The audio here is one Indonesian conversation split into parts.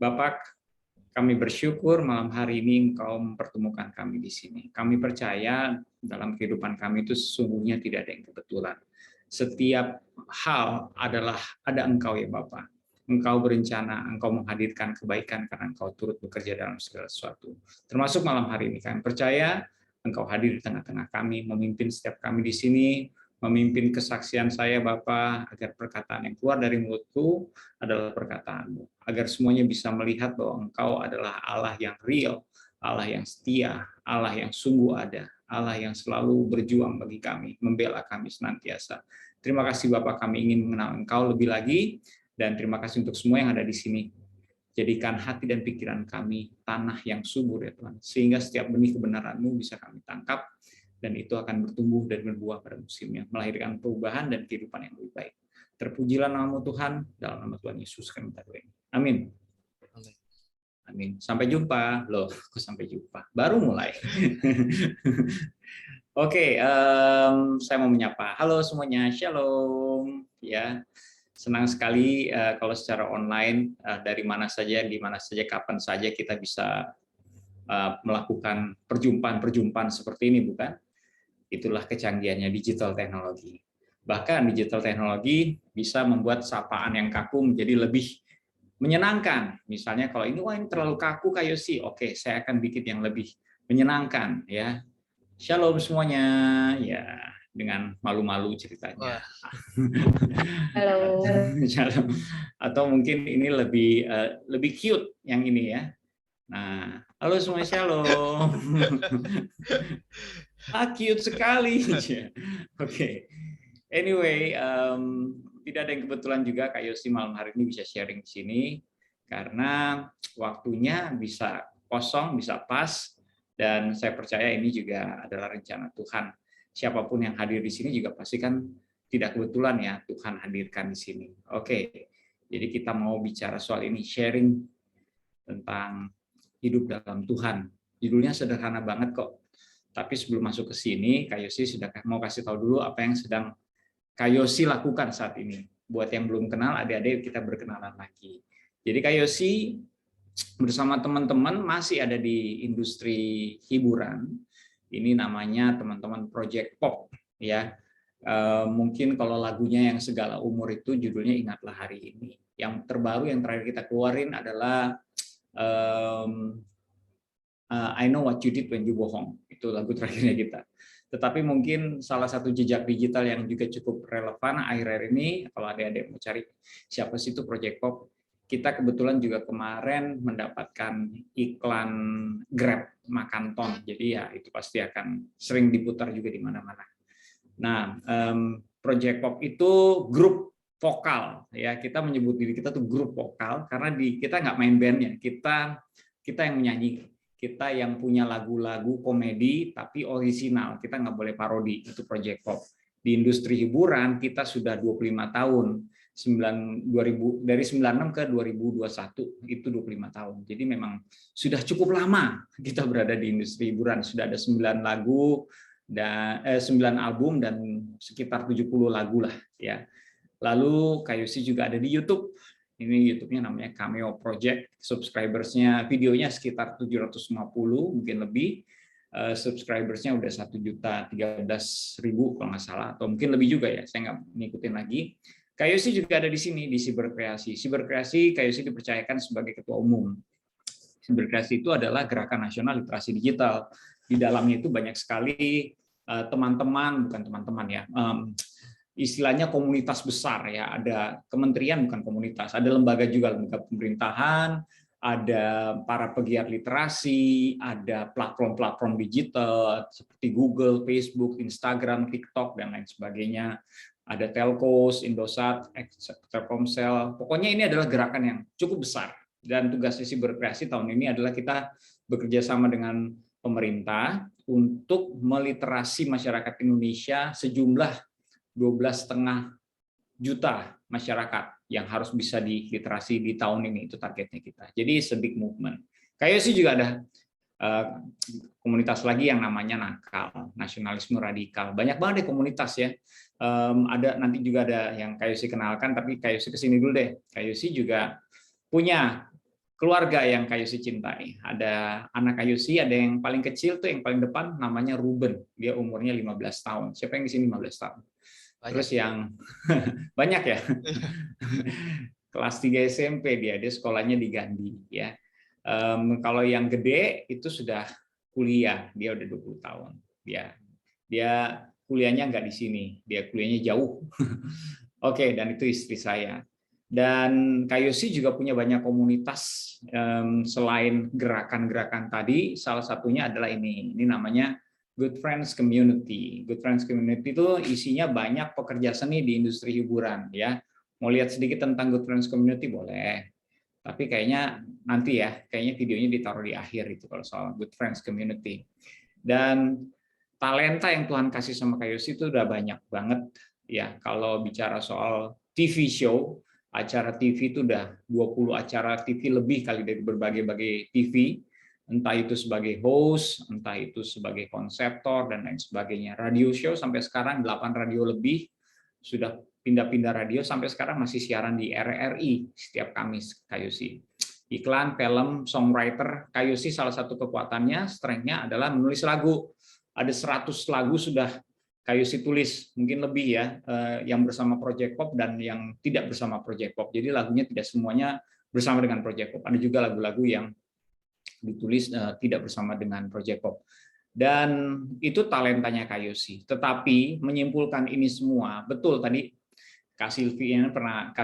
Bapak, kami bersyukur malam hari ini Engkau mempertemukan kami di sini. Kami percaya dalam kehidupan kami itu sesungguhnya tidak ada yang kebetulan. Setiap hal adalah ada Engkau ya Bapak. Engkau berencana, Engkau menghadirkan kebaikan karena Engkau turut bekerja dalam segala sesuatu. Termasuk malam hari ini kami percaya Engkau hadir di tengah-tengah kami, memimpin setiap kami di sini, memimpin kesaksian saya Bapa, agar perkataan yang keluar dari mulutku adalah perkataan-Mu, agar semuanya bisa melihat bahwa Engkau adalah Allah yang real, Allah yang setia, Allah yang sungguh ada, Allah yang selalu berjuang bagi kami, membela kami senantiasa. Terima kasih Bapak, kami ingin mengenal Engkau lebih lagi, dan terima kasih untuk semua yang ada di sini. Jadikan hati dan pikiran kami tanah yang subur ya Tuhan, sehingga setiap benih kebenaran-Mu bisa kami tangkap, dan itu akan bertumbuh dan berbuah pada musimnya, melahirkan perubahan dan kehidupan yang lebih baik. Terpujilah nama-Mu Tuhan, dalam nama Tuhan Yesus kami minta doa. Amin. Amin. Sampai jumpa. Loh, kok sampai jumpa? Baru mulai. Oke, saya mau menyapa. Halo semuanya, shalom. Ya, senang sekali kalau secara online, dari mana saja, di mana saja, kapan saja kita bisa melakukan perjumpaan-perjumpaan seperti ini, bukan? Itulah kecanggihannya digital teknologi. Bahkan digital teknologi bisa membuat sapaan yang kaku menjadi lebih menyenangkan. Misalnya kalau ini, wah ini terlalu kaku Kak Yosi, oke saya akan bikin yang lebih menyenangkan ya. Shalom semuanya, ya dengan malu-malu ceritanya. Halo. Shalom. Atau mungkin ini lebih cute yang ini ya. Nah, halo semuanya, shalom. Cute sekali. Oke. Anyway, tidak ada yang kebetulan juga Kak Yosi malam hari ini bisa sharing di sini, karena waktunya bisa kosong, bisa pas, dan saya percaya ini juga adalah rencana Tuhan. Siapapun yang hadir di sini juga pasti kan tidak kebetulan ya Tuhan hadirkan di sini. Oke, jadi kita mau bicara soal ini, sharing tentang hidup dalam Tuhan. Judulnya sederhana banget kok. Tapi sebelum masuk ke sini, Kak Yosi sudah mau kasih tahu dulu apa yang sedang Kak Yosi lakukan saat ini. Buat yang belum kenal, adik-adik kita berkenalan lagi. Jadi Kak Yosi bersama teman-teman masih ada di industri hiburan. Ini namanya teman-teman Project Pop ya. Mungkin kalau lagunya yang segala umur itu judulnya Ingatlah Hari Ini. Yang terbaru yang terakhir kita keluarin adalah I Know What You Did When You Go Home. Itu lagu terakhirnya kita. Tetapi mungkin salah satu jejak digital yang juga cukup relevan akhir-akhir ini, kalau adik-adik mau cari siapa sih itu Project Pop, kita kebetulan juga kemarin mendapatkan iklan Grab makan ton. Jadi ya itu pasti akan sering diputar juga di mana-mana. Nah, Project Pop itu grup vokal ya, kita menyebut diri kita tuh grup vokal karena kita nggak main bandnya, kita yang menyanyi, kita yang punya lagu-lagu komedi tapi original, kita nggak boleh parodi, itu Project Pop. Di industri hiburan kita sudah 25 tahun, 2000, dari 96 ke 2021 itu 25 tahun. Jadi memang sudah cukup lama kita berada di industri hiburan, sudah ada 9 lagu dan 9 album dan sekitar 70 lagu lah ya. Lalu Kak Yosi juga ada di YouTube. Ini YouTube-nya namanya Cameo Project. Subscribers-nya, videonya sekitar 750, mungkin lebih. Subscribers-nya udah 1.013.000 kalau nggak salah, atau mungkin lebih juga ya. Saya nggak ngikutin lagi. Kak Yosi juga ada di sini di Siberkreasi. Siberkreasi Kak Yosi dipercayakan sebagai ketua umum. Siberkreasi itu adalah gerakan nasional literasi digital. Di dalamnya itu banyak sekali teman-teman, bukan teman-teman ya. Istilahnya komunitas besar ya, ada kementerian bukan komunitas, ada lembaga juga, lembaga pemerintahan, ada para pegiat literasi, ada platform-platform digital seperti Google, Facebook, Instagram, TikTok dan lain sebagainya. Ada Telkos, Indosat, Telkomsel. Pokoknya ini adalah gerakan yang cukup besar, dan tugasnya Siberkreasi tahun ini adalah kita bekerja sama dengan pemerintah untuk meliterasi masyarakat Indonesia sejumlah 12,5 juta masyarakat yang harus bisa diliterasi di tahun ini, itu targetnya kita. Jadi it's a big movement. Kayak sih juga ada komunitas lagi yang namanya Nakal, nasionalisme radikal. Banyak banget deh komunitas ya. Ada nanti juga ada yang Kayosi kenalkan, tapi Kayosi kesini dulu deh. Kayosi juga punya keluarga yang Kayusi cintai. Ada anak Kayusi, ada yang paling kecil tuh yang paling depan namanya Ruben. Dia umurnya 15 tahun. Siapa yang di sini 15 tahun? Banyak. Terus yang banyak ya. Kelas 3 SMP dia sekolahnya di Gandhi ya. Kalau yang gede itu sudah kuliah, dia udah 20 tahun. Dia kuliahnya nggak di sini, dia kuliahnya jauh. Oke, dan itu istri saya. Dan Kayusi juga punya banyak komunitas selain gerakan-gerakan tadi. Salah satunya adalah ini namanya Good Friends Community. Good Friends Community itu isinya banyak pekerja seni di industri hiburan ya. Mau lihat sedikit tentang Good Friends Community boleh. Tapi kayaknya nanti ya, kayaknya videonya ditaruh di akhir itu kalau soal Good Friends Community. Dan talenta yang Tuhan kasih sama Kayusi itu udah banyak banget ya. Kalau bicara soal TV show, acara TV itu udah 20 acara TV lebih kali dari berbagai-bagai TV. Entah itu sebagai host, entah itu sebagai konseptor dan lain sebagainya. Radio show sampai sekarang 8 radio lebih, sudah pindah-pindah radio sampai sekarang masih siaran di RRI setiap Kamis Kayusi. Iklan, film, songwriter, Kayusi salah satu kekuatannya, strength-nya adalah menulis lagu. Ada 100 lagu sudah Kayusi tulis, mungkin lebih ya, yang bersama Project Pop dan yang tidak bersama Project Pop. Jadi lagunya tidak semuanya bersama dengan Project Pop. Ada juga lagu-lagu yang ditulis tidak bersama dengan Project Pop. Dan itu talentanya Kayusi. Tetapi menyimpulkan ini semua, betul tadi Kasil pernah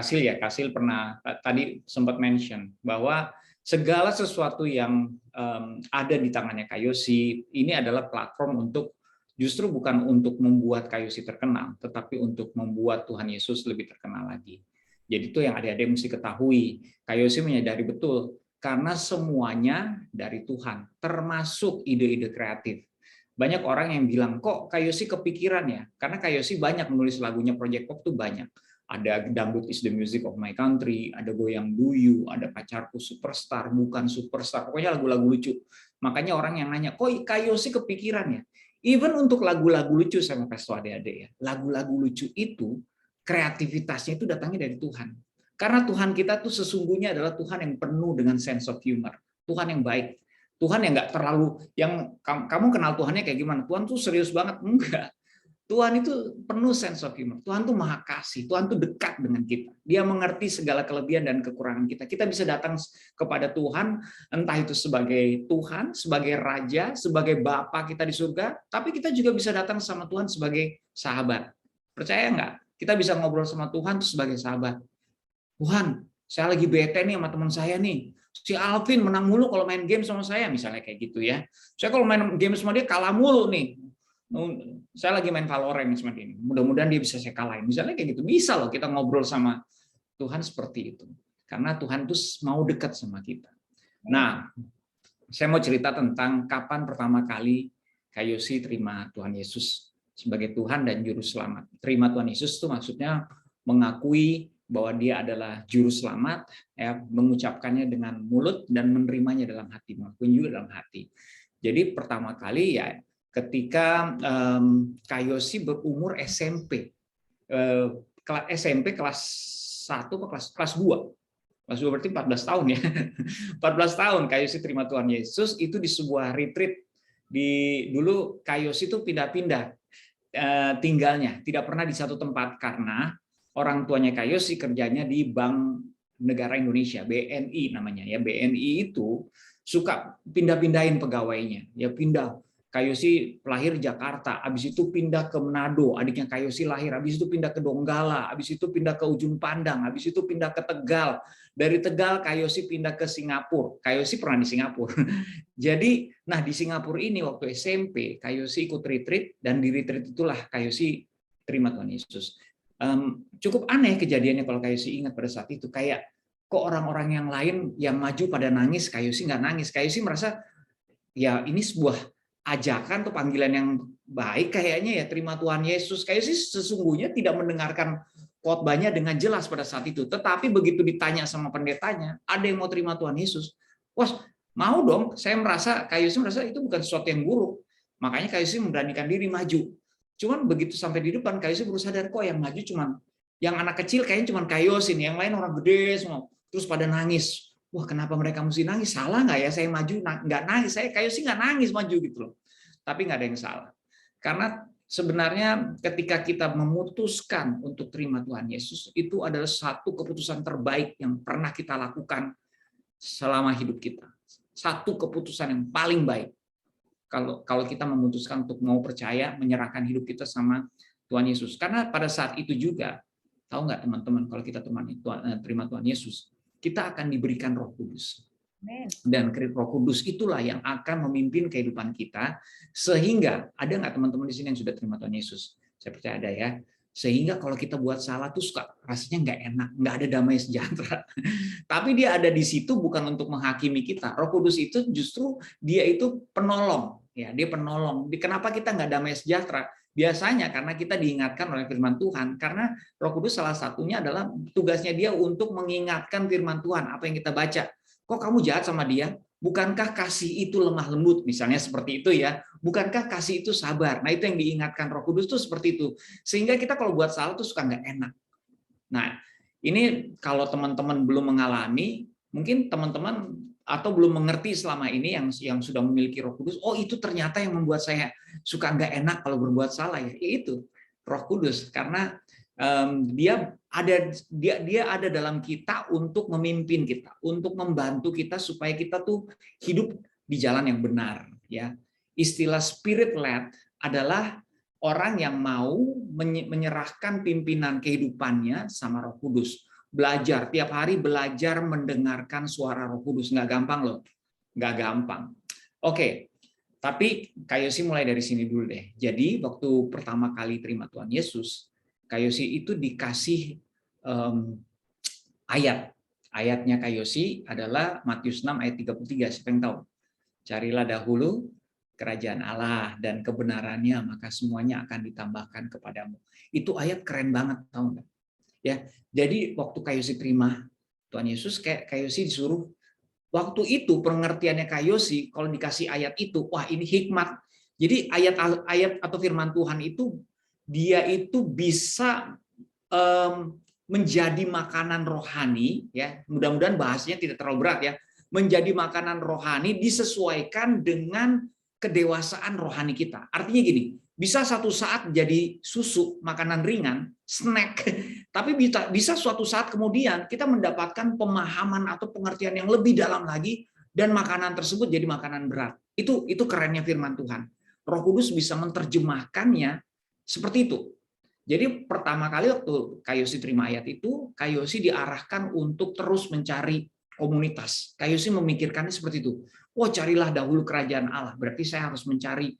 tadi sempat mention bahwa segala sesuatu yang ada di tangannya Kayusi ini adalah platform untuk justru bukan untuk membuat Kayusi terkenal, tetapi untuk membuat Tuhan Yesus lebih terkenal lagi. Jadi itu yang adik-adik mesti ketahui. Kayusi menyadari betul karena semuanya dari Tuhan, termasuk ide-ide kreatif. Banyak orang yang bilang, kok Kayusi kepikiran ya? Karena Kayusi banyak menulis lagunya Project Pop tuh banyak. Ada Dangdut is the Music of My Country, ada Goyang Duyu, ada Pacarku Superstar, Bukan Superstar, pokoknya lagu-lagu lucu. Makanya orang yang nanya, kok Kayusi kepikiran ya? Even untuk lagu-lagu lucu, saya mau kasih tahu adik-adik ya, lagu-lagu lucu itu, kreativitasnya itu datangnya dari Tuhan. Karena Tuhan kita tuh sesungguhnya adalah Tuhan yang penuh dengan sense of humor, Tuhan yang baik. Tuhan yang nggak terlalu, yang kamu kenal Tuhannya kayak gimana? Tuhan tuh serius banget, enggak. Tuhan itu penuh sense of humor. Tuhan tuh maha kasih. Tuhan tuh dekat dengan kita. Dia mengerti segala kelebihan dan kekurangan kita. Kita bisa datang kepada Tuhan, entah itu sebagai Tuhan, sebagai Raja, sebagai Bapa kita di surga, tapi kita juga bisa datang sama Tuhan sebagai sahabat. Percaya nggak? Kita bisa ngobrol sama Tuhan sebagai sahabat. Tuhan, saya lagi bete nih sama teman saya nih. Si Alvin menang mulu kalau main game sama saya, misalnya kayak gitu ya. Saya kalau main game sama dia kalah mulu nih. Saya lagi main Valorant sama dia. Mudah-mudahan dia bisa saya kalahin. Misalnya kayak gitu. Bisa loh kita ngobrol sama Tuhan seperti itu. Karena Tuhan tuh mau dekat sama kita. Nah, saya mau cerita tentang kapan pertama kali Kayusi terima Tuhan Yesus sebagai Tuhan dan Juru Selamat. Terima Tuhan Yesus itu maksudnya mengakui bahwa dia adalah juru selamat, ya, mengucapkannya dengan mulut dan menerimanya dalam hati, mengakuinya juga dalam hati. Jadi pertama kali ya ketika Kayusi berumur SMP, SMP kelas 1 atau kelas 2. Kelas 2 berarti 14 tahun ya. 14 tahun Kayusi terima Tuhan Yesus itu di sebuah retreat. Dulu Kayusi itu pindah-pindah tinggalnya, tidak pernah di satu tempat karena orang tuanya Kayusi kerjanya di Bank Negara Indonesia, BNI namanya ya. BNI itu suka pindah-pindahin pegawainya. Ya pindah. Kayusi lahir di Jakarta, habis itu pindah ke Manado, adiknya Kayusi lahir, habis itu pindah ke Donggala, habis itu pindah ke Ujung Pandang, habis itu pindah ke Tegal. Dari Tegal Kayusi pindah ke Singapura. Kayusi pernah di Singapura. Jadi, nah di Singapura ini waktu SMP, Kayusi ikut retreat dan di retreat itulah Kayusi terima Tuhan Yesus. Cukup aneh kejadiannya kalau Kayusi ingat pada saat itu, kayak kok orang-orang yang lain yang maju pada nangis, Kayusi nggak nangis. Kayusi merasa ya ini sebuah ajakan atau panggilan yang baik kayaknya ya, terima Tuhan Yesus. Kayusi sesungguhnya tidak mendengarkan khotbahnya dengan jelas pada saat itu, tetapi begitu ditanya sama pendetanya, ada yang mau terima Tuhan Yesus, wah mau dong. Kayusi merasa itu bukan sesuatu yang buruk, makanya Kayusi memberanikan diri maju. Cuman begitu sampai di depan, Kayusi baru sadar kok yang maju cuman yang anak kecil kayaknya cuman Kayusi nih, yang lain orang gede semua, terus pada nangis. wah kenapa mereka mesti nangis? Salah nggak ya saya maju? Nggak nangis, saya kayak sih nggak nangis maju gitu loh. Tapi nggak ada yang salah. Karena sebenarnya ketika kita memutuskan untuk terima Tuhan Yesus, itu adalah satu keputusan terbaik yang pernah kita lakukan selama hidup kita. Satu keputusan yang paling baik. Kalau kita memutuskan untuk mau percaya, menyerahkan hidup kita sama Tuhan Yesus. Karena pada saat itu juga, tahu nggak teman-teman, kalau kita terima Tuhan Yesus, kita akan diberikan Roh Kudus. Dan Roh Kudus itulah yang akan memimpin kehidupan kita, sehingga ada nggak teman-teman di sini yang sudah terima Tuhan Yesus? Saya percaya ada ya. Sehingga kalau kita buat salah tuh suka rasanya nggak enak, nggak ada damai sejahtera. Tapi dia ada di situ bukan untuk menghakimi kita. Roh Kudus itu justru dia itu penolong, ya dia penolong. Kenapa kita nggak damai sejahtera? Biasanya karena kita diingatkan oleh firman Tuhan. Karena Roh Kudus salah satunya adalah tugasnya dia untuk mengingatkan firman Tuhan, apa yang kita baca. Kok kamu jahat sama dia? Bukankah kasih itu lemah lembut? Misalnya seperti itu ya. Bukankah kasih itu sabar? Nah itu yang diingatkan Roh Kudus tuh seperti itu. Sehingga kita kalau buat salah tuh suka nggak enak. Nah ini kalau teman-teman belum mengalami, mungkin teman-teman atau belum mengerti selama ini yang sudah memiliki Roh Kudus, oh itu ternyata yang membuat saya suka nggak enak kalau berbuat salah ya. Itu Roh Kudus karena dia ada dalam kita untuk memimpin kita, untuk membantu kita supaya kita tuh hidup di jalan yang benar ya. Istilah spirit led adalah orang yang mau menyerahkan pimpinan kehidupannya sama Roh Kudus. Belajar tiap hari, belajar mendengarkan suara Roh Kudus, nggak gampang loh, nggak gampang. Oke. Tapi Kak Yosi mulai dari sini dulu deh. Jadi waktu pertama kali terima Tuhan Yesus, Kak Yosi itu dikasih ayat. Ayatnya Kak Yosi adalah Matius 6 ayat 33. Siapa yang tahu? Carilah dahulu kerajaan Allah dan kebenarannya, maka semuanya akan ditambahkan kepadamu. Itu ayat keren banget, tahu nggak? Ya, jadi waktu Kak Yosi terima Tuhan Yesus, kayak Kak Yosi disuruh, waktu itu pengertiannya Kak Yosi, kalau dikasih ayat itu, wah ini hikmat. Jadi ayat atau firman Tuhan itu, dia itu bisa menjadi makanan rohani, ya. Mudah-mudahan bahasanya tidak terlalu berat ya. Menjadi makanan rohani disesuaikan dengan kedewasaan rohani kita. Artinya gini, bisa satu saat jadi susu, makanan ringan, snack, tapi bisa suatu saat kemudian kita mendapatkan pemahaman atau pengertian yang lebih dalam lagi dan makanan tersebut jadi makanan berat. Itu kerennya firman Tuhan. Roh Kudus bisa menerjemahkannya seperti itu. Jadi pertama kali waktu Kak Yosi terima ayat itu, Kak Yosi diarahkan untuk terus mencari komunitas. Kak Yosi memikirkannya seperti itu. Wah, carilah dahulu kerajaan Allah. Berarti saya harus mencari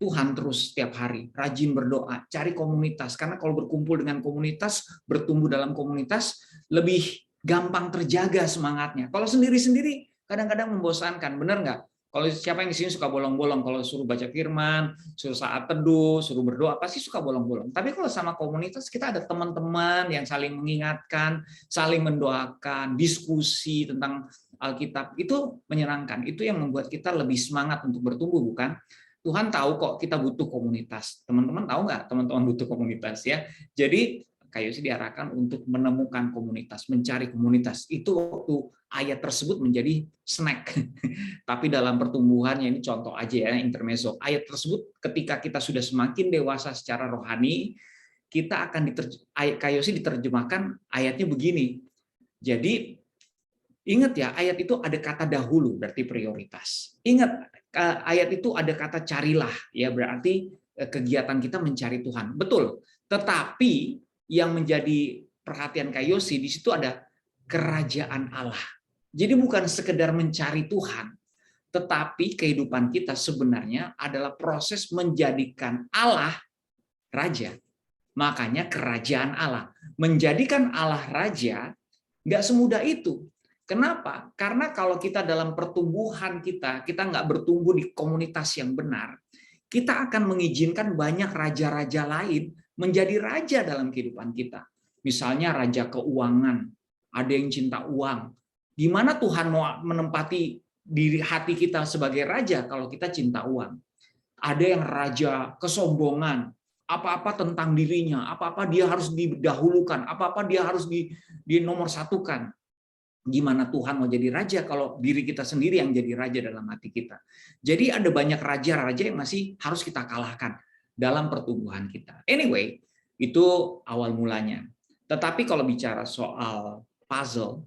Tuhan terus setiap hari, rajin berdoa, cari komunitas. Karena kalau berkumpul dengan komunitas, bertumbuh dalam komunitas, lebih gampang terjaga semangatnya. Kalau sendiri-sendiri, kadang-kadang membosankan, benar nggak? Kalau siapa yang di sini suka bolong-bolong, kalau suruh baca firman, suruh saat teduh, suruh berdoa, pasti suka bolong-bolong. Tapi kalau sama komunitas, kita ada teman-teman yang saling mengingatkan, saling mendoakan, diskusi tentang Alkitab, itu menyenangkan. Itu yang membuat kita lebih semangat untuk bertumbuh, bukan? Tuhan tahu kok kita butuh komunitas. Teman-teman tahu nggak teman-teman butuh komunitas ya? Jadi Kak Yosi diarahkan untuk menemukan komunitas, mencari komunitas. Itu waktu ayat tersebut menjadi snack. Tapi dalam pertumbuhannya, ini contoh aja ya, intermezzo. Ayat tersebut ketika kita sudah semakin dewasa secara rohani, kita akan Kak Yosi diterjemahkan ayatnya begini. Jadi ingat ya, ayat itu ada kata dahulu, berarti prioritas. Ingat, ayat itu ada kata carilah, ya berarti kegiatan kita mencari Tuhan. Betul. Tetapi yang menjadi perhatian Kak Yosi di situ ada kerajaan Allah. Jadi bukan sekedar mencari Tuhan, tetapi kehidupan kita sebenarnya adalah proses menjadikan Allah raja. Makanya kerajaan Allah. Menjadikan Allah raja nggak semudah itu. Kenapa? Karena kalau kita dalam pertumbuhan kita nggak bertumbuh di komunitas yang benar, kita akan mengizinkan banyak raja-raja lain menjadi raja dalam kehidupan kita. Misalnya raja keuangan, ada yang cinta uang. Gimana Tuhan mau menempati diri hati kita sebagai raja kalau kita cinta uang? Ada yang raja kesombongan, apa-apa tentang dirinya, apa-apa dia harus didahulukan, apa-apa dia harus dinomorsatukan. Gimana Tuhan mau jadi raja kalau diri kita sendiri yang jadi raja dalam hati kita. Jadi ada banyak raja-raja yang masih harus kita kalahkan dalam pertumbuhan kita. Anyway, itu awal mulanya. Tetapi kalau bicara soal puzzle,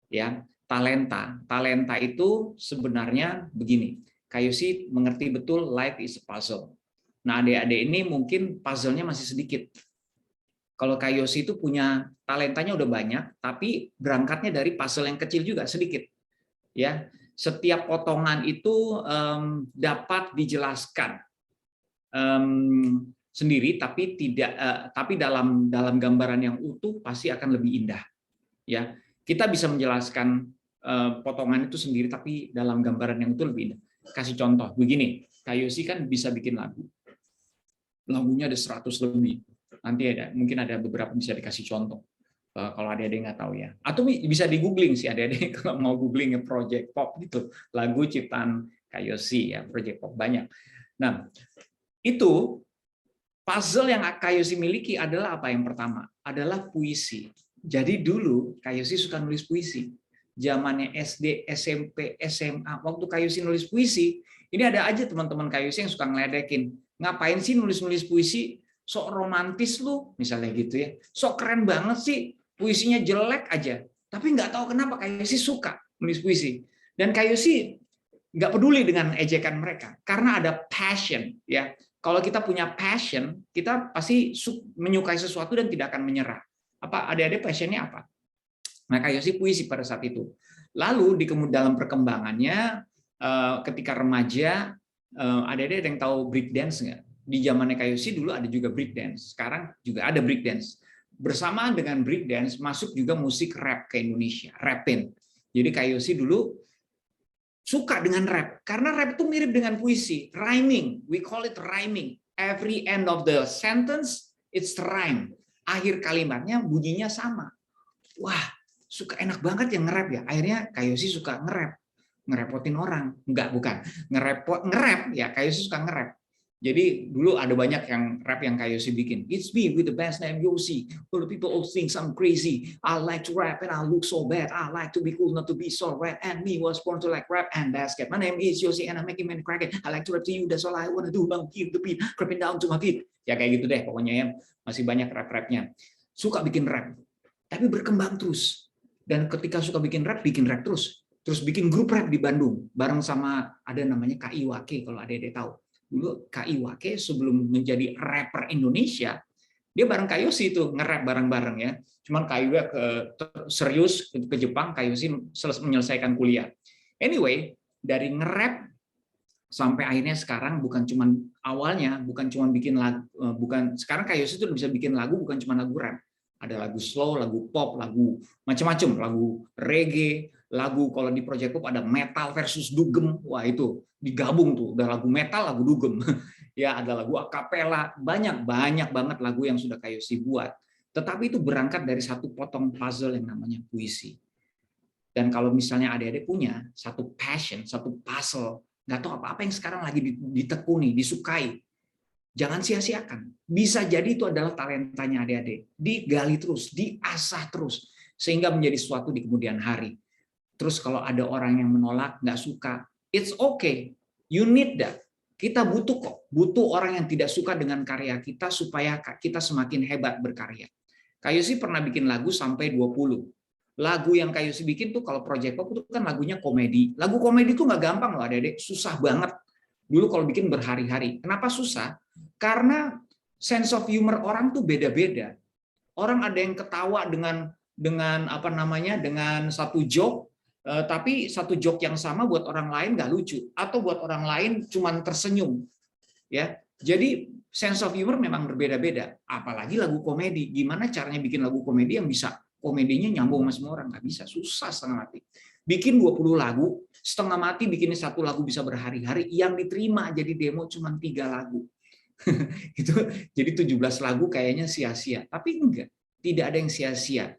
ya talenta itu sebenarnya begini. Kayosi mengerti betul life is a puzzle. Nah, adik-adik ini mungkin puzzle-nya masih sedikit. Kalau Kayosi itu punya talentanya udah banyak, tapi berangkatnya dari puzzle yang kecil juga sedikit. Ya, setiap potongan itu dapat dijelaskan sendiri, tapi tapi dalam gambaran yang utuh pasti akan lebih indah. Ya, kita bisa menjelaskan potongan itu sendiri, tapi dalam gambaran yang utuh lebih indah. Kasih contoh, begini, Kayosi kan bisa bikin lagu. Lagunya ada 100 lebih. Nanti mungkin ada beberapa bisa dikasih contoh kalau adik-adik nggak tahu ya, atau bisa di googling sih adik-adik kalau mau googling project pop gitu, lagu ciptaan Kayosi ya, project pop banyak. Nah, itu puzzle yang Kayosi miliki adalah apa? Yang pertama adalah puisi. Jadi dulu Kayosi suka nulis puisi, zamannya SD, SMP, SMA. Waktu Kayosi nulis puisi, ini ada aja teman-teman Kayosi yang suka ngeledekin, ngapain sih nulis-nulis puisi? Sok romantis lu, misalnya gitu ya. Sok keren banget sih, puisinya jelek aja. Tapi nggak tahu kenapa Kayosi suka nulis puisi. Dan Kayosi nggak peduli dengan ejekan mereka, karena ada passion. Ya, kalau kita punya passion, kita pasti menyukai sesuatu dan tidak akan menyerah. Apa adik-adik passionnya apa? Nah, Kayosi puisi pada saat itu. Lalu dalam perkembangannya, ketika remaja, adik-adik ada yang tahu break dance nggak? Di zamannya Kayosi dulu ada juga break dance, sekarang juga ada break dance. Bersamaan dengan break dance masuk juga musik rap ke Indonesia, rapin. Jadi Kayosi dulu suka dengan rap karena rap itu mirip dengan puisi, rhyming. We call it rhyming. Every end of the sentence it's rhyme. Akhir kalimatnya bunyinya sama. Wah, suka enak banget yang nge-rap ya. Akhirnya Kayosi suka nge-rap, ngerepotin orang. Bukan. Nge-rap ya, Kayosi suka nge-rap. Jadi dulu ada banyak yang rap yang Kayosi bikin. It's me with the best name Yosi. All the people all think I'm crazy. I like to rap and I look so bad. I like to be cool, not to be so rap. And me was born to like rap and basket. My name is Yosi and I'm making many crack it. I like to rap to you. That's all I wanna do. Now keep the beat, creeping down to my feet. Ya kayak gitu deh. Pokoknya ya masih banyak rap-rapnya. Suka bikin rap, tapi berkembang terus. Dan ketika suka bikin rap terus. Terus bikin grup rap di Bandung bareng sama ada namanya Kak Iwake kalau adik-adik tahu. Dulu Kak Iwake sebelum menjadi rapper Indonesia, dia bareng Kayosi itu nge-rap bareng-bareng ya. Cuman Kak Iwake serius ke Jepang, Kayosi menyelesaikan kuliah. Anyway, dari nge-rap sampai akhirnya sekarang bukan cuma bikin lagu, sekarang Kayosi itu bisa bikin lagu bukan cuma lagu rap. Ada lagu slow, lagu pop, lagu macam-macam, lagu reggae, lagu kalau di Project Pop ada metal versus dugem. Wah, itu digabung tuh, udah lagu metal, lagu dugem. Ya, ada lagu akapela, banyak banget lagu yang sudah Kayosi buat. Tetapi itu berangkat dari satu potong puzzle yang namanya puisi. Dan kalau misalnya adik-adik punya satu passion, satu puzzle, nggak tahu apa-apa yang sekarang lagi ditekuni, disukai, jangan sia-siakan. Bisa jadi itu adalah talentanya adik-adik. Digali terus, diasah terus, sehingga menjadi sesuatu di kemudian hari. Terus kalau ada orang yang menolak, nggak suka, it's okay. You need that. Kita butuh kok. Butuh orang yang tidak suka dengan karya kita supaya kita semakin hebat berkarya. Kayosi pernah bikin lagu sampai 20. Lagu yang Kayosi bikin tuh kalau Project Pop itu kan lagunya komedi. Lagu komedi tuh nggak gampang loh adik-adik, susah banget. Dulu kalau bikin berhari-hari. Kenapa susah? Karena sense of humor orang tuh beda-beda. Orang ada yang ketawa dengan apa namanya, dengan satu joke, tapi satu joke yang sama buat orang lain nggak lucu, atau buat orang lain cuman tersenyum. Ya, jadi sense of humor memang berbeda-beda. Apalagi lagu komedi. Gimana caranya bikin lagu komedi yang bisa komedinya nyambung sama semua orang? Nggak bisa, susah setengah mati. Bikin 20 lagu, setengah mati bikinnya satu lagu bisa berhari-hari, yang diterima jadi demo cuma 3 lagu. Itu jadi 17 lagu kayaknya sia-sia. Tapi enggak, tidak ada yang sia-sia.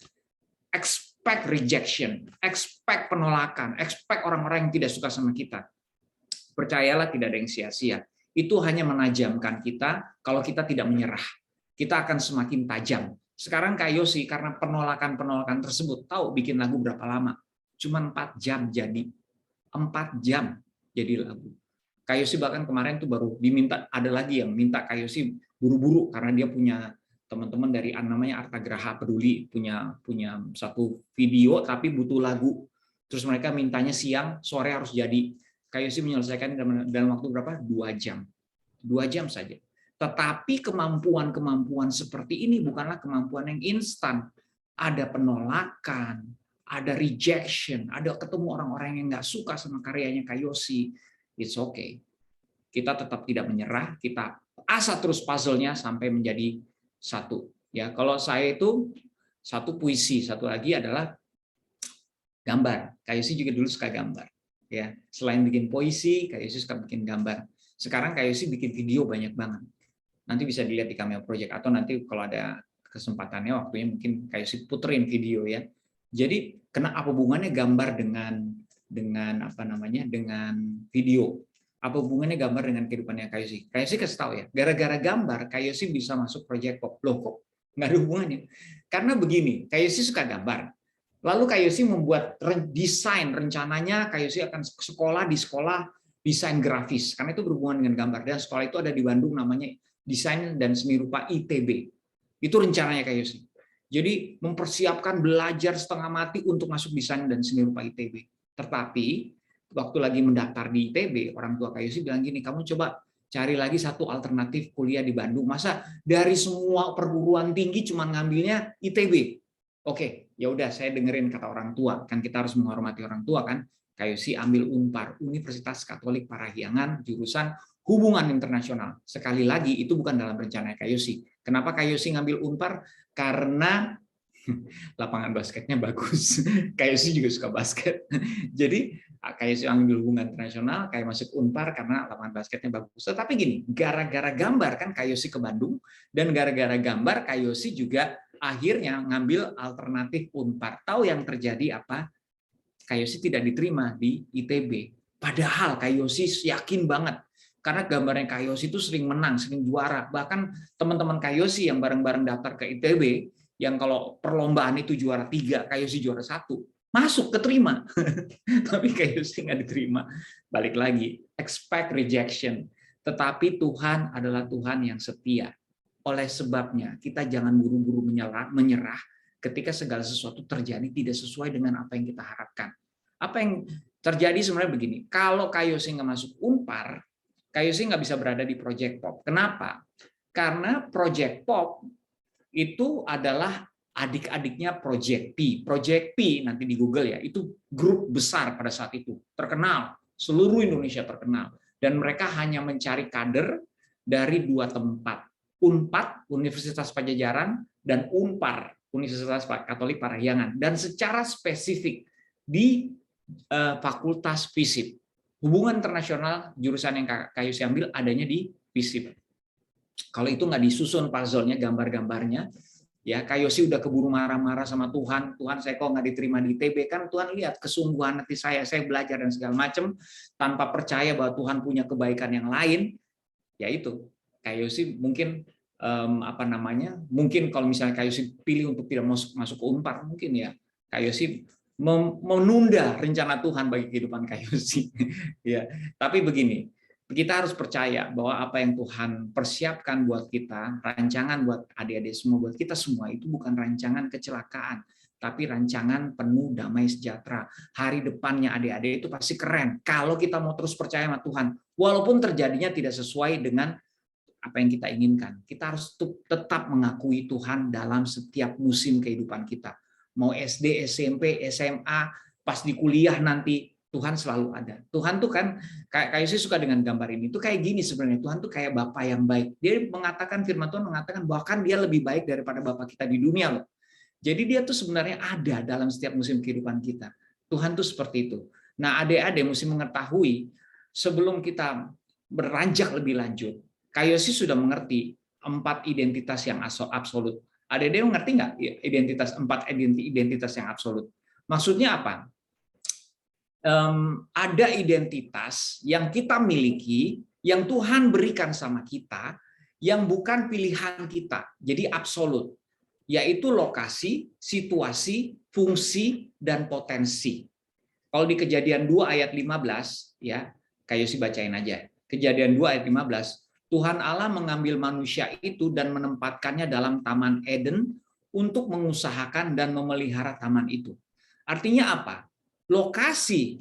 Expect rejection, expect penolakan, expect orang-orang yang tidak suka sama kita. Percayalah tidak ada yang sia-sia. Itu hanya menajamkan kita. Kalau kita tidak menyerah, kita akan semakin tajam. Sekarang Kayosi karena penolakan-penolakan tersebut tahu bikin lagu berapa lama. cuma 4 jam jadi. 4 jam jadi lagu. Kak Yosi bahkan kemarin tuh baru diminta, ada lagi yang minta Kak Yosi buru-buru karena dia punya teman-teman dari namanya Arta Graha Peduli, punya satu video tapi butuh lagu. Terus mereka mintanya siang, sore harus jadi. Kak Yosi menyelesaikan dalam waktu berapa? 2 jam. 2 jam saja. Tetapi kemampuan-kemampuan seperti ini bukanlah kemampuan yang instan. Ada penolakan, ada rejection, ada ketemu orang-orang yang nggak suka sama karyanya Kak Yosi. It's okay. Kita tetap tidak menyerah, kita asah terus puzzle-nya sampai menjadi satu. Ya, kalau saya itu satu puisi, satu lagi adalah gambar. Kak Yosi juga dulu suka gambar. Ya, selain bikin puisi, Kak Yosi suka bikin gambar. Sekarang Kak Yosi bikin video banyak banget. Nanti bisa dilihat di Cameo Project atau nanti kalau ada kesempatannya waktunya mungkin Kak Yosi puterin video ya. Jadi apa hubungannya gambar dengan apa namanya dengan video? Apa hubungannya gambar dengan kehidupannya Kak Yosi? Kak Yosi kasih tahu ya, gara-gara gambar Kak Yosi bisa masuk Project Pop. Loh kok nggak ada hubungannya? Karena begini, Kak Yosi suka gambar. Lalu Kak Yosi membuat desain, rencananya Kak Yosi akan sekolah di sekolah desain grafis, karena itu berhubungan dengan gambar. Dan sekolah itu ada di Bandung namanya Desain dan Seni Rupa ITB. Itu rencananya Kak Yosi. Jadi mempersiapkan belajar setengah mati untuk masuk desain dan seni rupa ITB. Tetapi waktu lagi mendaftar di ITB, orang tua Kak Yosi bilang gini, kamu coba cari lagi satu alternatif kuliah di Bandung. Masa dari semua perguruan tinggi cuma ngambilnya ITB? Oke, ya udah saya dengerin kata orang tua. Kan kita harus menghormati orang tua kan. Kak Yosi ambil Unpar, Universitas Katolik Parahyangan, jurusan Hubungan Internasional. Sekali lagi itu bukan dalam rencana Kak Yosi. Kenapa Kak Yosi ngambil Unpar? Karena lapangan basketnya bagus. Kak Yosi juga suka basket. Jadi Kak Yosi ambil Hubungan Internasional, kayak masuk Unpar karena lapangan basketnya bagus. Tetapi gini, gara-gara gambar kan Kak Yosi ke Bandung, dan gara-gara gambar Kak Yosi juga akhirnya ngambil alternatif Unpar. Tahu yang terjadi apa? Kak Yosi tidak diterima di ITB. Padahal Kak Yosi yakin banget. Karena gambarnya Kak Yosi itu sering menang, sering juara. Bahkan teman-teman Kak Yosi yang bareng-bareng daftar ke ITB, yang kalau perlombaan itu juara 3, Kak Yosi juara 1, masuk, keterima. Tapi Kak Yosi nggak diterima. Balik lagi, expect rejection. Tetapi Tuhan adalah Tuhan yang setia. Oleh sebabnya, kita jangan buru-buru menyerah ketika segala sesuatu terjadi tidak sesuai dengan apa yang kita harapkan. Apa yang terjadi sebenarnya begini, kalau Kak Yosi nggak masuk Unpar, Kak Yosi nggak bisa berada di Project Pop. Kenapa? Karena Project Pop itu adalah adik-adiknya Project P. Project P nanti di Google ya, itu grup besar pada saat itu, terkenal, seluruh Indonesia terkenal. Dan mereka hanya mencari kader dari 2 tempat, Unpad, Universitas Pajajaran, dan Unpar, Universitas Katolik Parahyangan. Dan secara spesifik di Fakultas FISIP. Hubungan internasional, jurusan yang Kak Yosi ambil adanya di FISIP. Kalau itu nggak disusun puzzle-nya, gambar-gambarnya, ya Kak Yosi udah keburu marah-marah sama Tuhan. Tuhan, saya kok nggak diterima di ITB? Kan Tuhan lihat kesungguhan hati saya belajar dan segala macam, tanpa percaya bahwa Tuhan punya kebaikan yang lain. Ya itu, Kak Yosi mungkin mungkin kalau misalnya Kak Yosi pilih untuk tidak masuk ke Unpar, mungkin ya Kak Yosi menunda rencana Tuhan bagi kehidupan Kak Yosi. Ya, tapi begini, kita harus percaya bahwa apa yang Tuhan persiapkan buat kita, rancangan buat adik-adik semua, buat kita semua, itu bukan rancangan kecelakaan, tapi rancangan penuh damai sejahtera. Hari depannya adik-adik itu pasti keren kalau kita mau terus percaya sama Tuhan, walaupun terjadinya tidak sesuai dengan apa yang kita inginkan. Kita harus tetap mengakui Tuhan dalam setiap musim kehidupan kita. Mau SD, SMP, SMA, pas di kuliah nanti, Tuhan selalu ada. Tuhan tuh kan, kayak Yosi suka dengan gambar ini, tuh kayak gini sebenarnya. Tuhan tuh kayak Bapa yang baik. Dia mengatakan, firman Tuhan mengatakan bahkan dia lebih baik daripada Bapa kita di dunia loh. Jadi dia tuh sebenarnya ada dalam setiap musim kehidupan kita. Tuhan tuh seperti itu. Nah, adik-adik mesti mengetahui sebelum kita beranjak lebih lanjut, Kak Yosi sudah mengerti 4 identitas yang absolut. Adik-adik mengerti nggak identitas 4 identitas yang absolut? Maksudnya apa? Ada identitas yang kita miliki, yang Tuhan berikan sama kita, yang bukan pilihan kita. Jadi absolut, yaitu lokasi, situasi, fungsi, dan potensi. Kalau di Kejadian 2 ayat 15, ya, kayak sih bacain aja. Kejadian 2 ayat 15, Tuhan Allah mengambil manusia itu dan menempatkannya dalam Taman Eden untuk mengusahakan dan memelihara taman itu. Artinya apa? Lokasi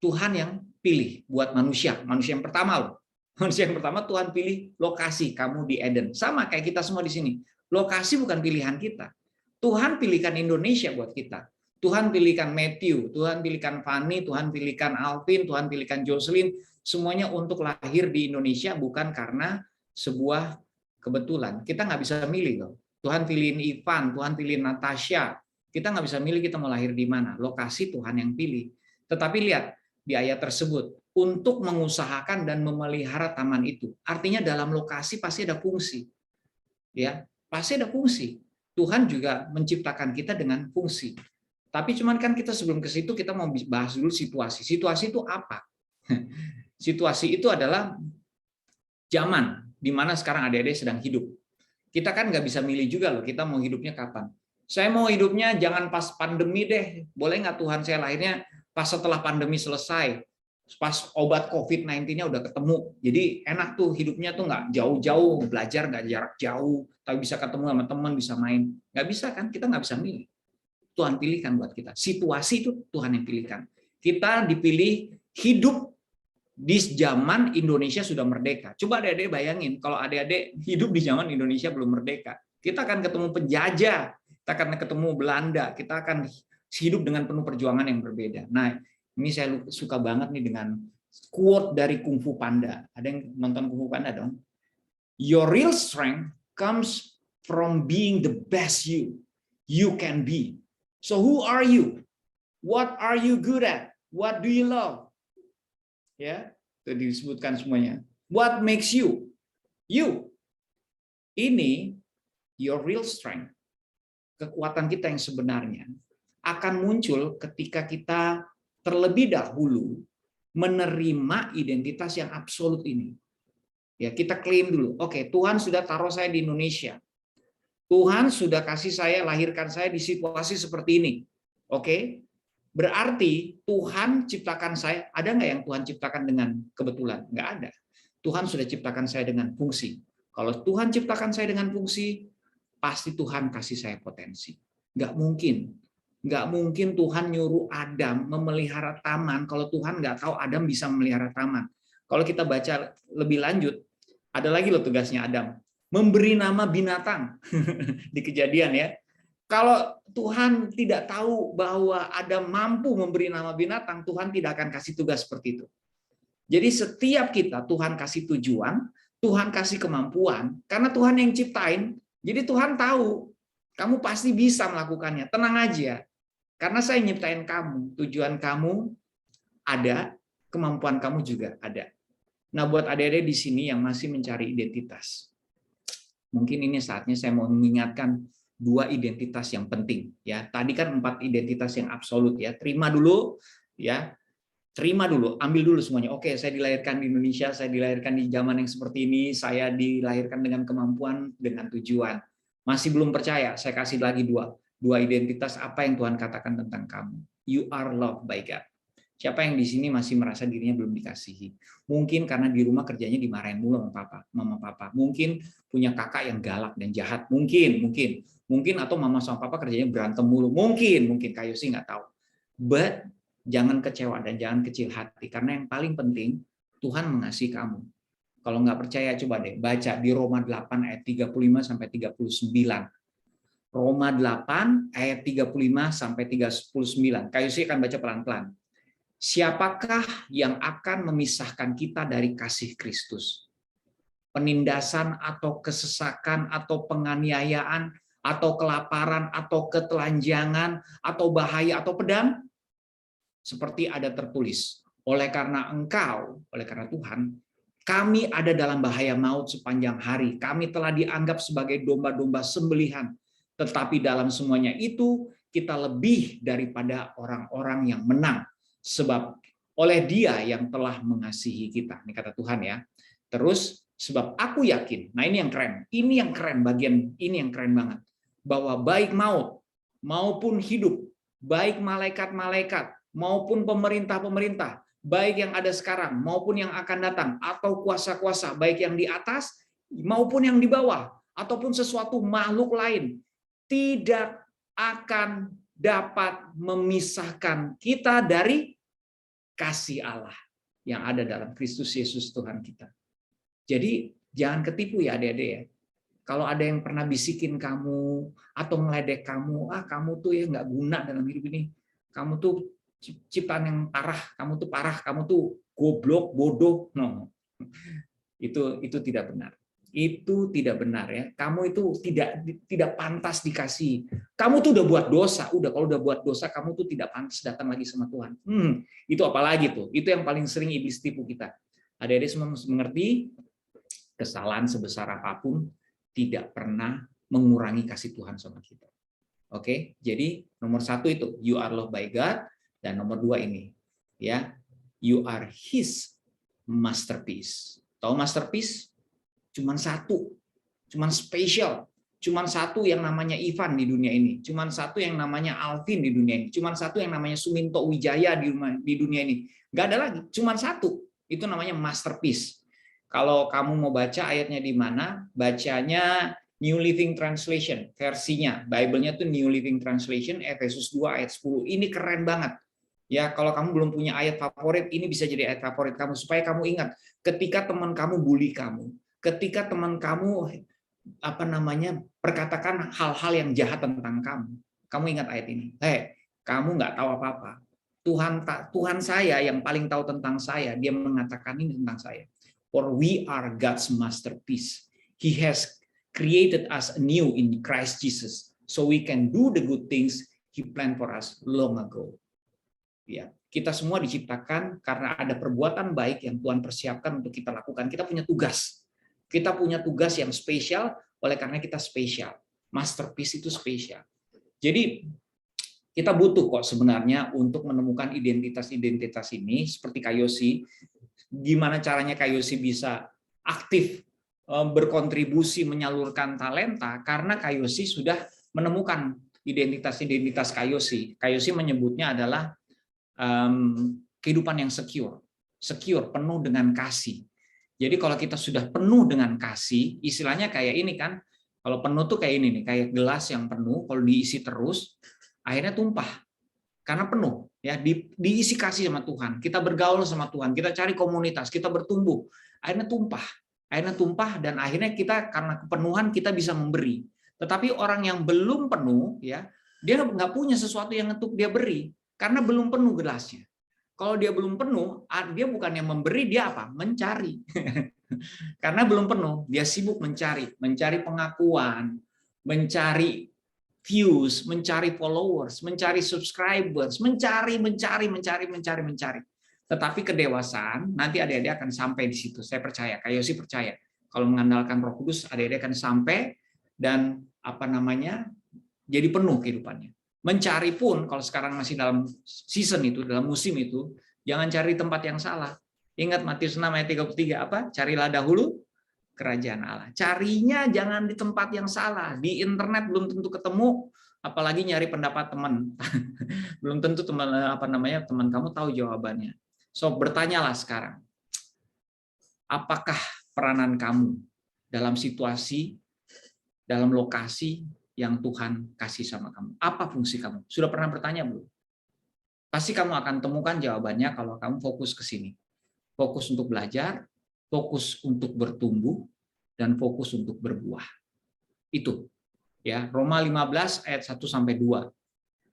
Tuhan yang pilih buat manusia. Manusia yang pertama loh. Manusia yang pertama Tuhan pilih lokasi kamu di Eden. Sama kayak kita semua di sini. Lokasi bukan pilihan kita. Tuhan pilihkan Indonesia buat kita. Tuhan pilihkan Matthew, Tuhan pilihkan Fanny, Tuhan pilihkan Alvin, Tuhan pilihkan Jocelyn. Semuanya untuk lahir di Indonesia bukan karena sebuah kebetulan. Kita nggak bisa milih loh. Tuhan pilihin Ivan, Tuhan pilihin Natasha. Kita nggak bisa milih kita mau lahir di mana. Lokasi Tuhan yang pilih. Tetapi lihat, di ayat tersebut untuk mengusahakan dan memelihara taman itu. Artinya dalam lokasi pasti ada fungsi. Ya, pasti ada fungsi. Tuhan juga menciptakan kita dengan fungsi. Tapi cuman kan kita sebelum ke situ kita mau bahas dulu situasi. Situasi itu apa? Situasi itu adalah zaman di mana sekarang adik-adik sedang hidup. Kita kan nggak bisa milih juga loh, kita mau hidupnya kapan. Saya mau hidupnya jangan pas pandemi deh. Boleh nggak Tuhan saya lahirnya pas setelah pandemi selesai, pas obat COVID-19-nya udah ketemu. Jadi enak tuh hidupnya tuh nggak jauh-jauh, belajar nggak jarak jauh, tapi bisa ketemu sama teman, bisa main. Nggak bisa kan, kita nggak bisa milih. Tuhan pilihkan buat kita. Situasi itu Tuhan yang pilihkan. Kita dipilih hidup di zaman Indonesia sudah merdeka. Coba adik-adik bayangin, kalau adik-adik hidup di zaman Indonesia belum merdeka. Kita akan ketemu penjajah, kita akan ketemu Belanda, kita akan hidup dengan penuh perjuangan yang berbeda. Nah, ini saya suka banget nih dengan quote dari Kung Fu Panda. Ada yang nonton Kung Fu Panda dong? Your real strength comes from being the best you can be. So who are you? What are you good at? What do you love? Ya, itu disebutkan semuanya. What makes you? You. Ini your real strength. Kekuatan kita yang sebenarnya akan muncul ketika kita terlebih dahulu menerima identitas yang absolut ini. Ya, kita klaim dulu. Oke, Tuhan sudah taruh saya di Indonesia. Tuhan sudah kasih saya, lahirkan saya di situasi seperti ini. Oke? Berarti Tuhan ciptakan saya, ada nggak yang Tuhan ciptakan dengan kebetulan? Nggak ada. Tuhan sudah ciptakan saya dengan fungsi. Kalau Tuhan ciptakan saya dengan fungsi, pasti Tuhan kasih saya potensi. Nggak mungkin. Nggak mungkin Tuhan nyuruh Adam memelihara taman kalau Tuhan nggak tahu Adam bisa memelihara taman. Kalau kita baca lebih lanjut, ada lagi loh tugasnya Adam. Memberi nama binatang. Di Kejadian ya. Kalau Tuhan tidak tahu bahwa Adam mampu memberi nama binatang, Tuhan tidak akan kasih tugas seperti itu. Jadi setiap kita Tuhan kasih tujuan, Tuhan kasih kemampuan, karena Tuhan yang ciptain, jadi Tuhan tahu kamu pasti bisa melakukannya. Tenang aja. Karena saya nyiptain kamu, tujuan kamu ada, kemampuan kamu juga ada. Nah, buat adik-adik di sini yang masih mencari identitas, mungkin ini saatnya saya mau mengingatkan 2 identitas yang penting. Ya, tadi kan 4 identitas yang absolut ya. Terima dulu, ya. Terima dulu, ambil dulu semuanya. Oke, saya dilahirkan di Indonesia, saya dilahirkan di zaman yang seperti ini, saya dilahirkan dengan kemampuan, dengan tujuan. Masih belum percaya, saya kasih lagi 2 identitas apa yang Tuhan katakan tentang kamu. You are loved by God. Siapa yang di sini masih merasa dirinya belum dikasihi? Mungkin karena di rumah kerjanya dimarahin mulu sama mama papa. Mungkin punya kakak yang galak dan jahat. Mungkin atau mama sama papa kerjanya berantem mulu. Mungkin kayu sih nggak tahu. But jangan kecewa dan jangan kecil hati karena yang paling penting Tuhan mengasihi kamu. Kalau nggak percaya coba deh baca di Roma 8 ayat 35 sampai 39. Roma 8 ayat 35 sampai 39. Kayu sih akan baca pelan-pelan. Siapakah yang akan memisahkan kita dari kasih Kristus? Penindasan atau kesesakan atau penganiayaan atau kelaparan atau ketelanjangan atau bahaya atau pedang? Seperti ada tertulis, oleh karena Tuhan, kami ada dalam bahaya maut sepanjang hari. Kami telah dianggap sebagai domba-domba sembelihan. Tetapi dalam semuanya itu kita lebih daripada orang-orang yang menang. Sebab oleh Dia yang telah mengasihi kita. Ini kata Tuhan ya. Terus sebab aku yakin, nah ini yang keren. Ini yang keren bagian ini yang keren banget. Bahwa baik maut maupun hidup, baik malaikat-malaikat maupun pemerintah-pemerintah, baik yang ada sekarang maupun yang akan datang, atau kuasa-kuasa, baik yang di atas maupun yang di bawah, ataupun sesuatu makhluk lain, tidak akan dapat memisahkan kita dari kasih Allah yang ada dalam Kristus Yesus Tuhan kita. Jadi jangan ketipu ya adik-adik ya. Kalau ada yang pernah bisikin kamu atau ngeledek kamu, kamu tuh ya nggak guna dalam hidup ini, kamu tuh ciptaan yang parah, kamu tuh goblok, bodoh, no, itu tidak benar. Itu tidak benar ya. Kamu itu tidak pantas dikasih. Kamu tuh udah buat dosa, kalau udah buat dosa kamu tuh tidak pantas datang lagi sama Tuhan. Itu apalagi tuh? Itu yang paling sering iblis tipu kita. Adik-adik semua mesti mengerti, kesalahan sebesar apapun tidak pernah mengurangi kasih Tuhan sama kita. Oke, jadi nomor 1 itu you are loved by God, dan nomor 2 ini ya, you are His masterpiece. Tahu masterpiece? Cuman satu, cuman spesial, cuman satu yang namanya Ivan di dunia ini, cuman satu yang namanya Alvin di dunia ini, cuman satu yang namanya Suminto Wijaya di dunia ini. Nggak ada lagi, cuman satu. Itu namanya masterpiece. Kalau kamu mau baca ayatnya di mana, bacanya New Living Translation, versinya. Bible-nya tuh New Living Translation, Efesus 2 ayat 10. Ini keren banget. Ya, kalau kamu belum punya ayat favorit, ini bisa jadi ayat favorit kamu supaya kamu ingat ketika teman kamu bully kamu, ketika teman kamu perkatakan hal-hal yang jahat tentang kamu ingat ayat ini. Kamu nggak tahu apa-apa. Tuhan saya yang paling tahu tentang saya, dia mengatakan ini tentang saya. For we are God's masterpiece. He has created us anew in Christ Jesus, so we can do the good things He planned for us long ago. Ya, kita semua diciptakan karena ada perbuatan baik yang Tuhan persiapkan untuk kita lakukan. Kita punya tugas. Kita punya tugas yang spesial, oleh karena kita spesial. Masterpiece itu spesial. Jadi kita butuh kok sebenarnya untuk menemukan identitas-identitas ini, seperti Kayosi. Gimana caranya Kayosi bisa aktif berkontribusi menyalurkan talenta, karena Kayosi sudah menemukan identitas-identitas Kayosi. Kayosi menyebutnya adalah kehidupan yang secure, penuh dengan kasih. Jadi kalau kita sudah penuh dengan kasih, istilahnya kayak ini kan, kalau penuh tuh kayak ini nih, kayak gelas yang penuh, kalau diisi terus, akhirnya tumpah. Karena penuh, ya diisi kasih sama Tuhan. Kita bergaul sama Tuhan, kita cari komunitas, kita bertumbuh, akhirnya tumpah, dan akhirnya kita karena kepenuhan kita bisa memberi. Tetapi orang yang belum penuh, ya dia nggak punya sesuatu yang untuk dia beri, karena belum penuh gelasnya. Kalau dia belum penuh, dia bukan yang memberi, dia apa? Mencari. Karena belum penuh, dia sibuk mencari pengakuan, mencari views, mencari followers, mencari subscribers, mencari. Tetapi kedewasaan, nanti adik-adik akan sampai di situ. Saya percaya, Kayosi percaya. Kalau mengandalkan Roh Kudus, adik-adik akan sampai dan jadi penuh kehidupannya. Mencari pun, kalau sekarang masih dalam season itu, dalam musim itu, jangan cari tempat yang salah. Ingat Matius 6 ayat 33, apa? Carilah dahulu kerajaan Allah. Carinya jangan di tempat yang salah. Di internet belum tentu ketemu, apalagi nyari pendapat teman. Belum tentu teman kamu tahu jawabannya. So, bertanyalah sekarang. Apakah peranan kamu dalam situasi, dalam lokasi yang Tuhan kasih sama kamu? Apa fungsi kamu? Sudah pernah bertanya belum? Pasti kamu akan temukan jawabannya kalau kamu fokus ke sini. Fokus untuk belajar, fokus untuk bertumbuh, dan fokus untuk berbuah. Itu. Ya, Roma 15 ayat 1 sampai 2.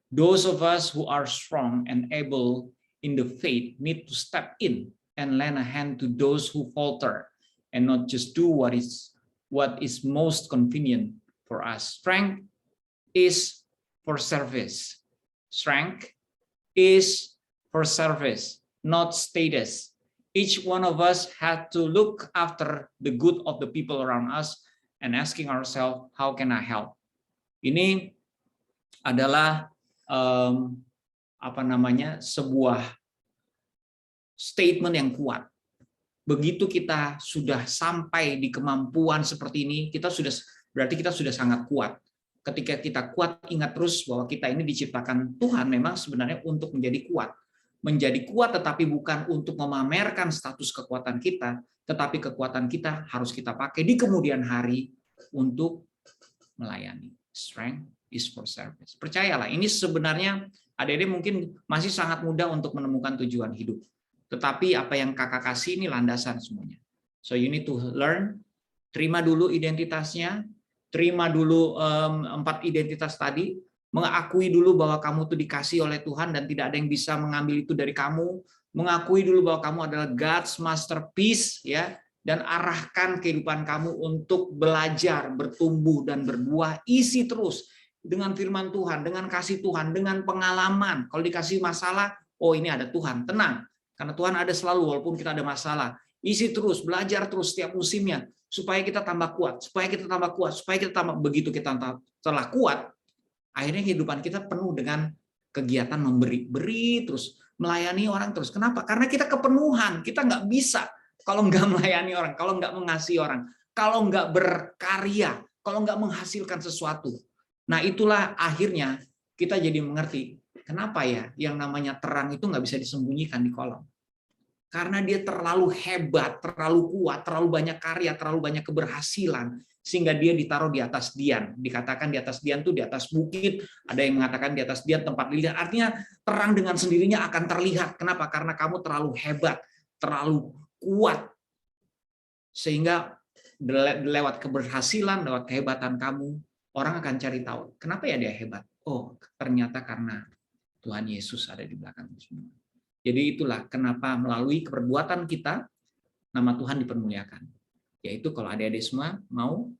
Those of us who are strong and able in the faith need to step in and lend a hand to those who falter and not just do what is most convenient for us. Strength is for service. Strength is for service, not status. Each one of us had to look after the good of the people around us and asking ourselves, how can I help? Ini adalah sebuah statement yang kuat. Begitu kita sudah sampai di kemampuan seperti ini, berarti kita sudah sangat kuat. Ketika kita kuat, ingat terus bahwa kita ini diciptakan Tuhan memang sebenarnya untuk menjadi kuat. menjadi kuat, tetapi bukan untuk memamerkan status kekuatan kita, tetapi kekuatan kita harus kita pakai di kemudian hari untuk melayani. Strength is for service. Percayalah, ini sebenarnya adik-adik mungkin masih sangat mudah untuk menemukan tujuan hidup. Tetapi apa yang kakak kasih ini landasan semuanya. So you need to learn, terima dulu identitasnya, terima dulu 4 identitas tadi, mengakui dulu bahwa kamu tuh dikasih oleh Tuhan dan tidak ada yang bisa mengambil itu dari kamu, mengakui dulu bahwa kamu adalah God's masterpiece, ya, dan arahkan kehidupan kamu untuk belajar, bertumbuh dan berbuah, isi terus dengan firman Tuhan, dengan kasih Tuhan, dengan pengalaman. Kalau dikasih masalah, oh ini ada Tuhan, tenang, karena Tuhan ada selalu walaupun kita ada masalah. Isi terus, belajar terus setiap musimnya, supaya kita tambah kuat, supaya kita tambah kuat, supaya kita tambah, begitu kita telah kuat, akhirnya kehidupan kita penuh dengan kegiatan memberi, beri terus, melayani orang terus. Kenapa? Karena kita kepenuhan, kita nggak bisa kalau nggak melayani orang, kalau nggak mengasihi orang, kalau nggak berkarya, kalau nggak menghasilkan sesuatu. Nah itulah akhirnya kita jadi mengerti, kenapa ya yang namanya terang itu nggak bisa disembunyikan di kolong. Karena dia terlalu hebat, terlalu kuat, terlalu banyak karya, terlalu banyak keberhasilan, sehingga dia ditaruh di atas dian. Dikatakan di atas dian itu di atas bukit, ada yang mengatakan di atas dian tempat dilihat. Artinya terang dengan sendirinya akan terlihat. Kenapa? Karena kamu terlalu hebat, terlalu kuat, sehingga lewat keberhasilan, lewat kehebatan kamu, orang akan cari tahu, kenapa ya dia hebat? Oh, ternyata karena Tuhan Yesus ada di belakang semua. Jadi itulah kenapa melalui perbuatan kita, nama Tuhan dipermuliakan. Yaitu kalau adik-adik semua mau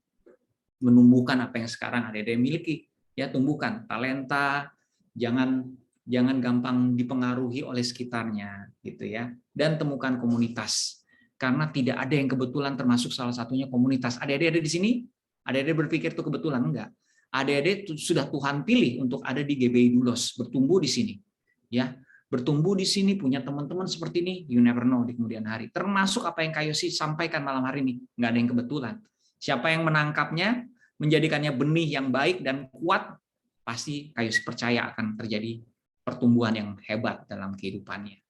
menumbuhkan apa yang sekarang adik-adik miliki, ya tumbuhkan talenta, jangan gampang dipengaruhi oleh sekitarnya, gitu ya. Dan temukan komunitas, karena tidak ada yang kebetulan, termasuk salah satunya komunitas. Adik-adik ada di sini? Adik-adik berpikir itu kebetulan? Enggak. Adik-adik sudah Tuhan pilih untuk ada di GBI Dulos, bertumbuh di sini. Ya, bertumbuh di sini, punya teman-teman seperti ini, you never know di kemudian hari. Termasuk apa yang Kak Yosi sampaikan malam hari ini, nggak ada yang kebetulan. Siapa yang menangkapnya, menjadikannya benih yang baik dan kuat, pasti Kak Yosi percaya akan terjadi pertumbuhan yang hebat dalam kehidupannya.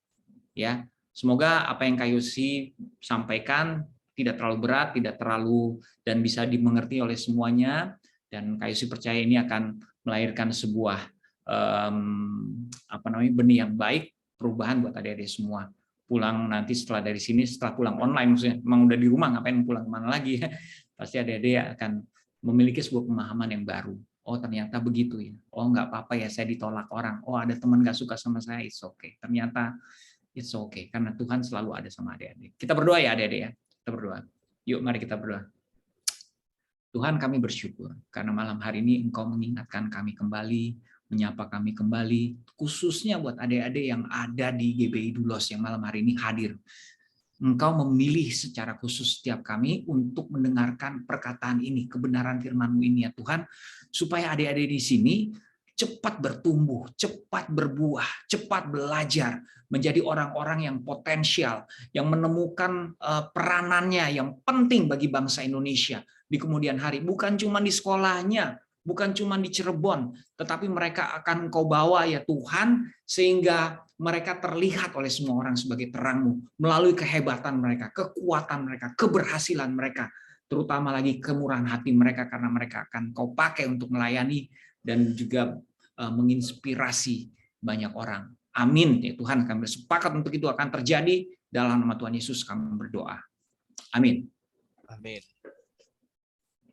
Ya, semoga apa yang Kak Yosi sampaikan tidak terlalu berat, tidak terlalu, dan bisa dimengerti oleh semuanya. Dan Kak Yosi percaya ini akan melahirkan sebuah benih yang baik, perubahan buat adik-adik semua. Pulang nanti setelah dari sini, setelah pulang online, maksudnya memang udah di rumah, ngapain pulang kemana lagi? Pasti adik-adik akan memiliki sebuah pemahaman yang baru. Oh ternyata begitu ya. Oh nggak apa-apa ya saya ditolak orang. Oh ada teman nggak suka sama saya, it's okay. Ternyata it's okay, karena Tuhan selalu ada sama adik-adik. Kita berdoa ya adik-adik ya. Kita berdoa. Yuk mari kita berdoa. Tuhan, kami bersyukur karena malam hari ini Engkau mengingatkan kami kembali, menyapa kami kembali, khususnya buat adik-adik yang ada di GBI Dulos yang malam hari ini hadir. Engkau memilih secara khusus setiap kami untuk mendengarkan perkataan ini, kebenaran firman-Mu ini ya Tuhan, supaya adik-adik di sini cepat bertumbuh, cepat berbuah, cepat belajar, menjadi orang-orang yang potensial, yang menemukan peranannya yang penting bagi bangsa Indonesia di kemudian hari. Bukan cuma di sekolahnya, bukan cuma di Cirebon, tetapi mereka akan Engkau bawa ya Tuhan, sehingga mereka terlihat oleh semua orang sebagai terang-Mu, melalui kehebatan mereka, kekuatan mereka, keberhasilan mereka, terutama lagi kemurahan hati mereka, karena mereka akan Kau pakai untuk melayani dan juga menginspirasi banyak orang. Amin ya Tuhan, kami bersepakat untuk itu akan terjadi dalam nama Tuhan Yesus kami berdoa. Amin. Amin.